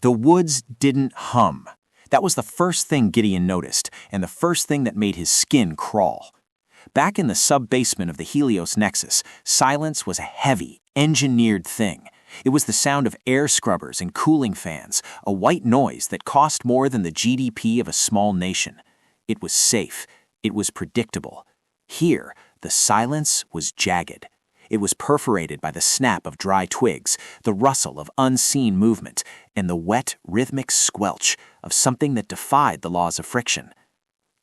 The woods didn't hum. That was the first thing Gideon noticed, and the first thing that made his skin crawl. Back in the sub-basement of the Helios Nexus, silence was a heavy, engineered thing. It was the sound of air scrubbers and cooling fans, a white noise that cost more than the GDP of a small nation. It was safe. It was predictable. Here, the silence was jagged. It was perforated by the snap of dry twigs, the rustle of unseen movement, and the wet, rhythmic squelch of something that defied the laws of friction.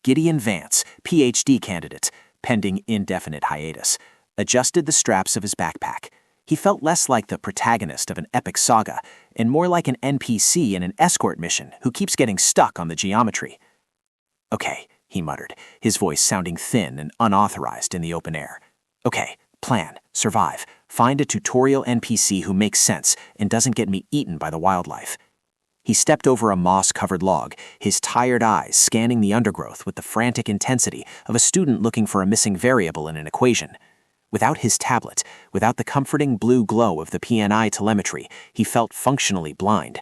Gideon Vance, PhD candidate, pending indefinite hiatus, adjusted the straps of his backpack. He felt less like the protagonist of an epic saga and more like an NPC in an escort mission who keeps getting stuck on the geometry. "Okay," he muttered, his voice sounding thin and unauthorized in the open air. "Okay, plan, survive, find a tutorial NPC who makes sense and doesn't get me eaten by the wildlife." He stepped over a moss-covered log, his tired eyes scanning the undergrowth with the frantic intensity of a student looking for a missing variable in an equation. Without his tablet, without the comforting blue glow of the PNI telemetry, he felt functionally blind.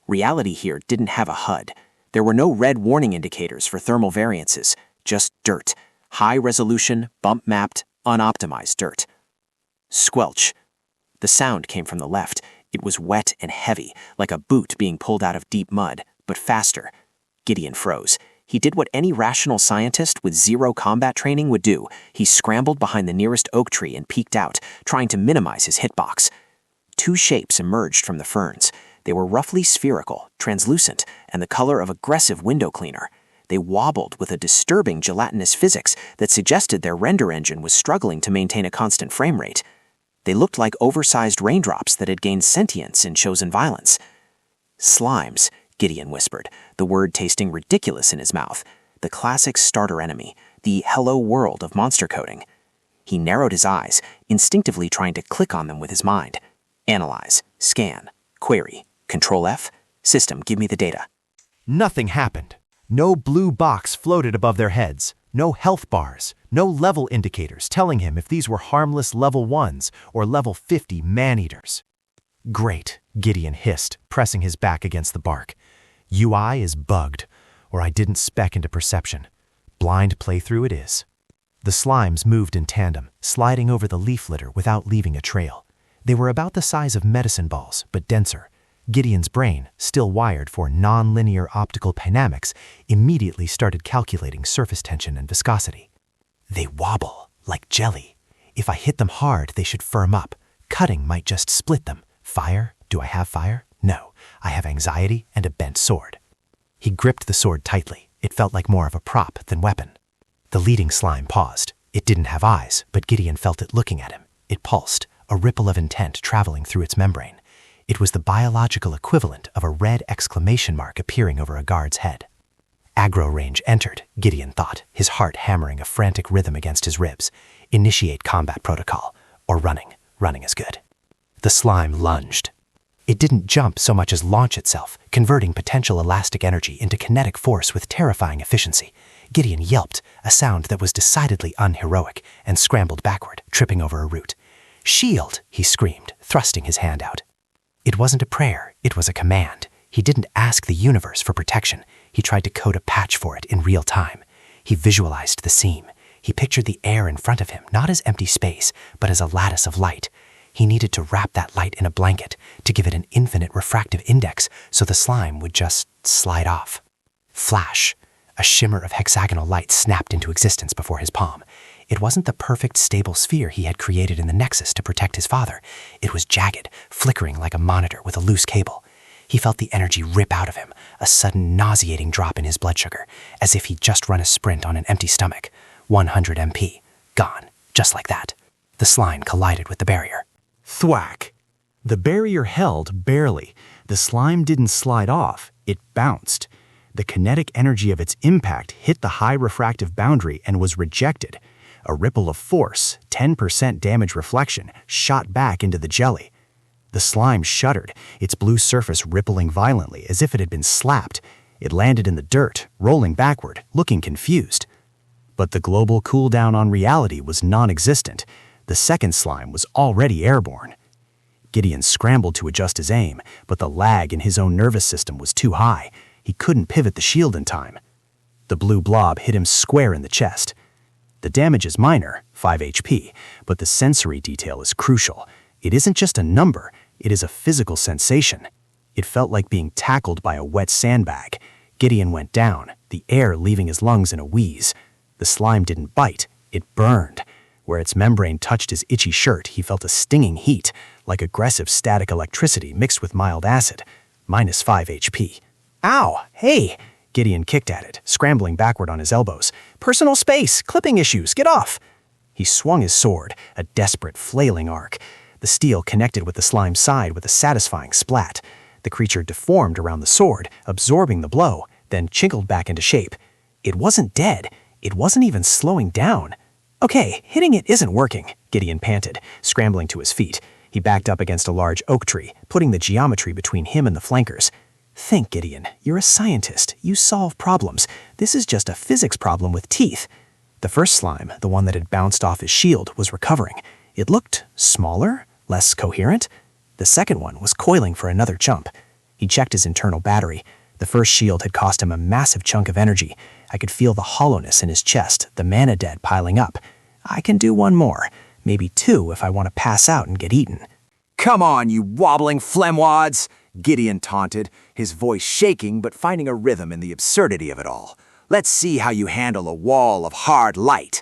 Reality here didn't have a HUD. There were no red warning indicators for thermal variances, just dirt. High-resolution, bump-mapped, unoptimized dirt. Squelch. The sound came from the left. It was wet and heavy, like a boot being pulled out of deep mud, but faster. Gideon froze. He did what any rational scientist with zero combat training would do. He scrambled behind the nearest oak tree and peeked out, trying to minimize his hitbox. Two shapes emerged from the ferns. They were roughly spherical, translucent, and the color of aggressive window cleaner. They wobbled with a disturbing gelatinous physics that suggested their render engine was struggling to maintain a constant frame rate. They looked like oversized raindrops that had gained sentience and chosen violence. "Slimes," Gideon whispered, the word tasting ridiculous in his mouth. The classic starter enemy, the hello world of monster coding. He narrowed his eyes, instinctively trying to click on them with his mind. Analyze, scan, query, Control F, system, give me the data. Nothing happened. No blue box floated above their heads. No health bars, no level indicators telling him if these were harmless level 1s or level 50 man-eaters. "Great," Gideon hissed, pressing his back against the bark. "UI is bugged, or I didn't spec into perception. Blind playthrough it is." The slimes moved in tandem, sliding over the leaf litter without leaving a trail. They were about the size of medicine balls, but denser. Gideon's brain, still wired for non-linear optical dynamics, immediately started calculating surface tension and viscosity. "They wobble, like jelly. If I hit them hard, they should firm up. Cutting might just split them. Fire? Do I have fire? No, I have anxiety and a bent sword." He gripped the sword tightly. It felt like more of a prop than weapon. The leading slime paused. It didn't have eyes, but Gideon felt it looking at him. It pulsed, a ripple of intent traveling through its membrane. It was the biological equivalent of a red exclamation mark appearing over a guard's head. Aggro range entered, Gideon thought, his heart hammering a frantic rhythm against his ribs. Initiate combat protocol, or running. Running is good. The slime lunged. It didn't jump so much as launch itself, converting potential elastic energy into kinetic force with terrifying efficiency. Gideon yelped, a sound that was decidedly unheroic, and scrambled backward, tripping over a root. "Shield!" he screamed, thrusting his hand out. It wasn't a prayer, it was a command. He didn't ask the universe for protection. He tried to code a patch for it in real time. He visualized the seam. He pictured the air in front of him, not as empty space, but as a lattice of light. He needed to wrap that light in a blanket, to give it an infinite refractive index so the slime would just slide off. Flash! A shimmer of hexagonal light snapped into existence before his palm. It wasn't the perfect stable sphere he had created in the Nexus to protect his father. It was jagged, flickering like a monitor with a loose cable. He felt the energy rip out of him, a sudden nauseating drop in his blood sugar, as if he'd just run a sprint on an empty stomach. 100 MP. Gone. Just like that. The slime collided with the barrier. Thwack! The barrier held barely. The slime didn't slide off, it bounced. The kinetic energy of its impact hit the high refractive boundary and was rejected. A ripple of force, 10% damage reflection, shot back into the jelly. The slime shuddered, its blue surface rippling violently as if it had been slapped. It landed in the dirt, rolling backward, looking confused. But the global cooldown on reality was non-existent. The second slime was already airborne. Gideon scrambled to adjust his aim, but the lag in his own nervous system was too high. He couldn't pivot the shield in time. The blue blob hit him square in the chest. The damage is minor, 5 HP, but the sensory detail is crucial. It isn't just a number, it is a physical sensation. It felt like being tackled by a wet sandbag. Gideon went down, the air leaving his lungs in a wheeze. The slime didn't bite, it burned. Where its membrane touched his itchy shirt, he felt a stinging heat, like aggressive static electricity mixed with mild acid. Minus 5 HP. Ow! Hey! Gideon kicked at it, scrambling backward on his elbows. Personal space! Clipping issues! Get off! He swung his sword, a desperate, flailing arc. The steel connected with the slime's side with a satisfying splat. The creature deformed around the sword, absorbing the blow, then chinkled back into shape. It wasn't dead. It wasn't even slowing down. Okay, hitting it isn't working, Gideon panted, scrambling to his feet. He backed up against a large oak tree, putting the geometry between him and the flankers. Think, Gideon. You're a scientist. You solve problems. This is just a physics problem with teeth. The first slime, the one that had bounced off his shield, was recovering. It looked smaller, less coherent. The second one was coiling for another jump. He checked his internal battery. The first shield had cost him a massive chunk of energy. I could feel the hollowness in his chest, the mana dead piling up. I can do one more, maybe two if I want to pass out and get eaten. Come on, you wobbling phlegmwads! Gideon taunted, his voice shaking but finding a rhythm in the absurdity of it all. Let's see how you handle a wall of hard light.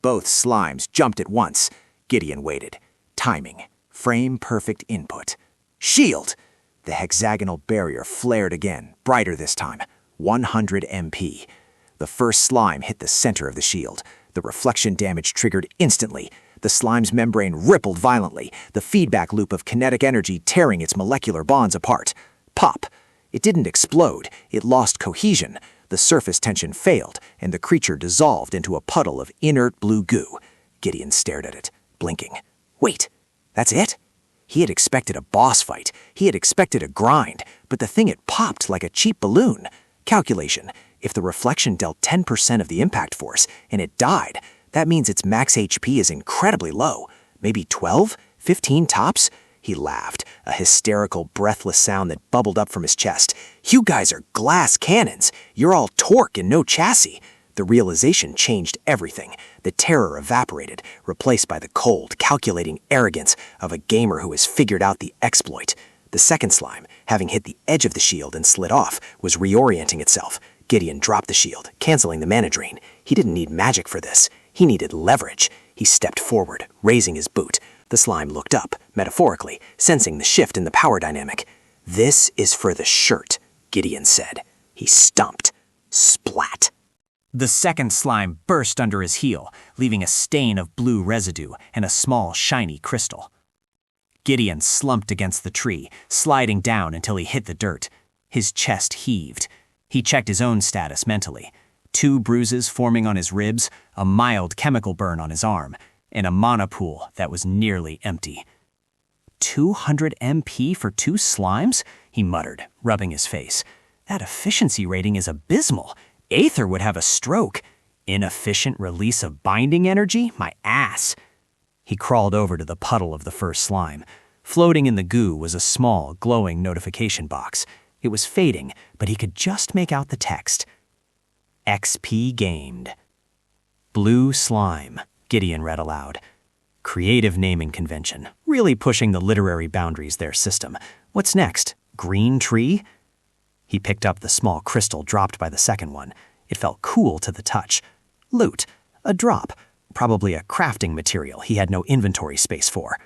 Both slimes jumped at once. Gideon waited. Timing. Frame-perfect input. Shield! The hexagonal barrier flared again, brighter this time. 100 MP. The first slime hit the center of the shield. The reflection damage triggered instantly. The slime's membrane rippled violently, the feedback loop of kinetic energy tearing its molecular bonds apart. Pop! It didn't explode, it lost cohesion. The surface tension failed, and the creature dissolved into a puddle of inert blue goo. Gideon stared at it, blinking. Wait, that's it? He had expected a boss fight. He had expected a grind, but the thing had popped like a cheap balloon. Calculation. If the reflection dealt 10% of the impact force, and it died, that means its max HP is incredibly low. Maybe 12? 15 tops? He laughed, a hysterical, breathless sound that bubbled up from his chest. You guys are glass cannons. You're all torque and no chassis. The realization changed everything. The terror evaporated, replaced by the cold, calculating arrogance of a gamer who has figured out the exploit. The second slime, having hit the edge of the shield and slid off, was reorienting itself. Gideon dropped the shield, canceling the mana drain. He didn't need magic for this. He needed leverage. He stepped forward, raising his boot. The slime looked up, metaphorically, sensing the shift in the power dynamic. This is for the shirt, Gideon said. He stomped. Splat. The second slime burst under his heel, leaving a stain of blue residue and a small, shiny crystal. Gideon slumped against the tree, sliding down until he hit the dirt. His chest heaved. He checked his own status mentally. 2 bruises forming on his ribs, a mild chemical burn on his arm, and a mana pool that was nearly empty. 200 MP for 2 slimes? He muttered, rubbing his face. That efficiency rating is abysmal. AETHER would have a stroke. Inefficient release of binding energy? My ass. He crawled over to the puddle of the first slime. Floating in the goo was a small, glowing notification box. It was fading, but he could just make out the text. XP gained. Blue slime, Gideon read aloud. Creative naming convention, really pushing the literary boundaries their system. What's next? Green tree? He picked up the small crystal dropped by the second one. It felt cool to the touch. Loot. A drop. Probably a crafting material he had no inventory space for.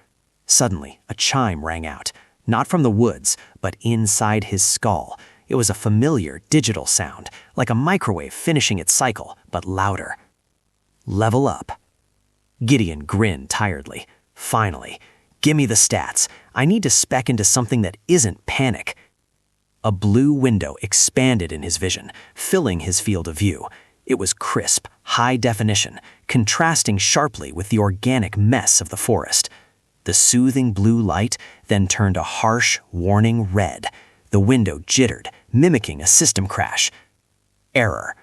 Suddenly, a chime rang out. Not from the woods, but inside his skull. It was a familiar digital sound, like a microwave finishing its cycle, but louder. Level up. Gideon grinned tiredly. Finally. Gimme the stats. I need to spec into something that isn't panic. A blue window expanded in his vision, filling his field of view. It was crisp, high definition, contrasting sharply with the organic mess of the forest. The soothing blue light then turned a harsh, warning red. The window jittered, mimicking a system crash. Error.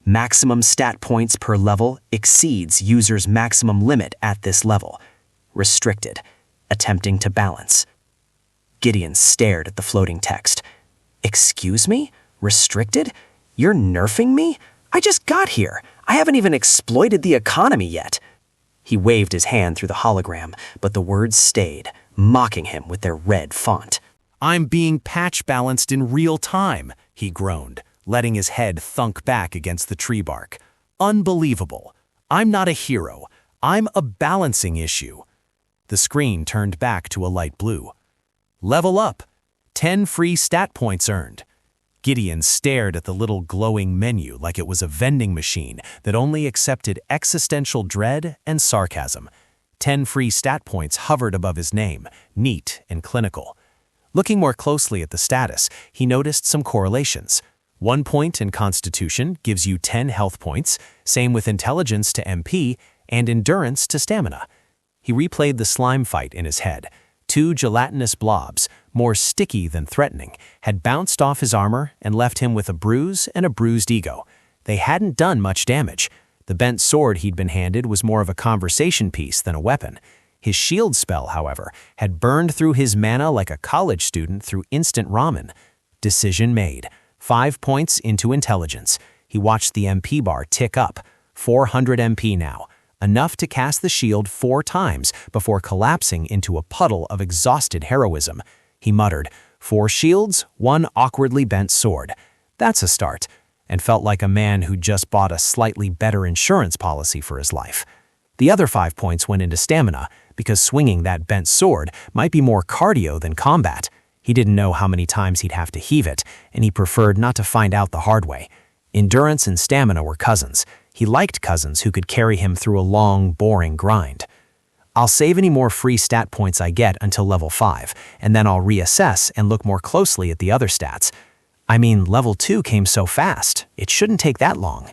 Maximum stat points per level exceeds user's maximum limit at this level. Restricted. attempting to balance. Gideon stared at the floating text. Excuse me? Restricted? You're nerfing me? I just got here. I haven't even exploited the economy yet. He waved his hand through the hologram, but the words stayed, mocking him with their red font. I'm being patch-balanced in real time, he groaned, letting his head thunk back against the tree bark. Unbelievable. I'm not a hero. I'm a balancing issue. The screen turned back to a light blue. Level up. 10 free stat points earned. Gideon stared at the little glowing menu like it was a vending machine that only accepted existential dread and sarcasm. 10 free stat points hovered above his name, neat and clinical. Looking more closely at the status, he noticed some correlations. 1 point in Constitution gives you 10 health points, same with Intelligence to MP, and Endurance to Stamina. He replayed the slime fight in his head. 2 gelatinous blobs, more sticky than threatening, had bounced off his armor and left him with a bruise and a bruised ego. They hadn't done much damage. The bent sword he'd been handed was more of a conversation piece than a weapon. His shield spell, however, had burned through his mana like a college student through instant ramen. Decision made. 5 points into Intelligence. He watched the MP bar tick up. 400 MP now. Enough to cast the shield 4 times before collapsing into a puddle of exhausted heroism. He muttered, 4 shields, 1 awkwardly bent sword. That's a start, and felt like a man who just bought a slightly better insurance policy for his life. The other 5 points went into stamina, because swinging that bent sword might be more cardio than combat. He didn't know how many times he'd have to heave it, and he preferred not to find out the hard way. Endurance and stamina were cousins. He liked cousins who could carry him through a long, boring grind. I'll save any more free stat points I get until level 5, and then I'll reassess and look more closely at the other stats. I mean, level 2 came so fast, it shouldn't take that long.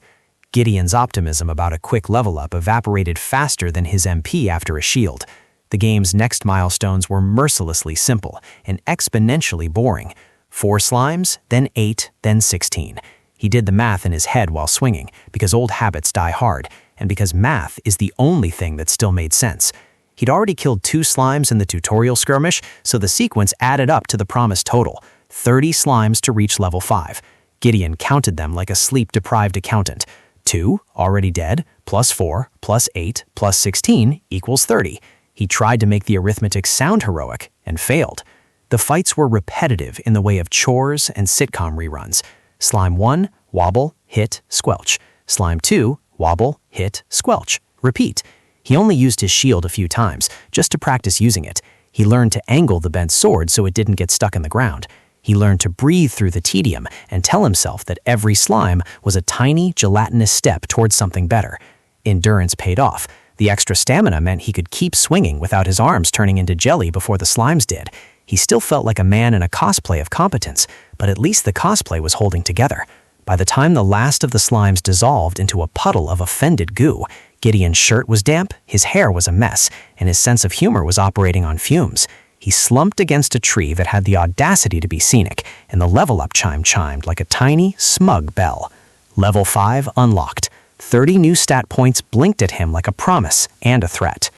Gideon's optimism about a quick level up evaporated faster than his MP after a shield. The game's next milestones were mercilessly simple and exponentially boring. 4 slimes, then 8, then 16. He did the math in his head while swinging, because old habits die hard, and because math is the only thing that still made sense. He'd already killed 2 slimes in the tutorial skirmish, so the sequence added up to the promised total, 30 slimes to reach level 5. Gideon counted them like a sleep-deprived accountant. 2, already dead, plus 4, plus 8, plus 16 equals 30. He tried to make the arithmetic sound heroic, and failed. The fights were repetitive in the way of chores and sitcom reruns. Slime 1, wobble, hit, squelch. Slime 2, wobble, hit, squelch. Repeat. He only used his shield a few times, just to practice using it. He learned to angle the bent sword so it didn't get stuck in the ground. He learned to breathe through the tedium and tell himself that every slime was a tiny, gelatinous step towards something better. Endurance paid off. The extra stamina meant he could keep swinging without his arms turning into jelly before the slimes did. He still felt like a man in a cosplay of competence, but at least the cosplay was holding together. By the time the last of the slimes dissolved into a puddle of offended goo, Gideon's shirt was damp, his hair was a mess, and his sense of humor was operating on fumes. He slumped against a tree that had the audacity to be scenic, and the level-up chime chimed like a tiny, smug bell. Level 5 unlocked. 30 new stat points blinked at him like a promise and a threat.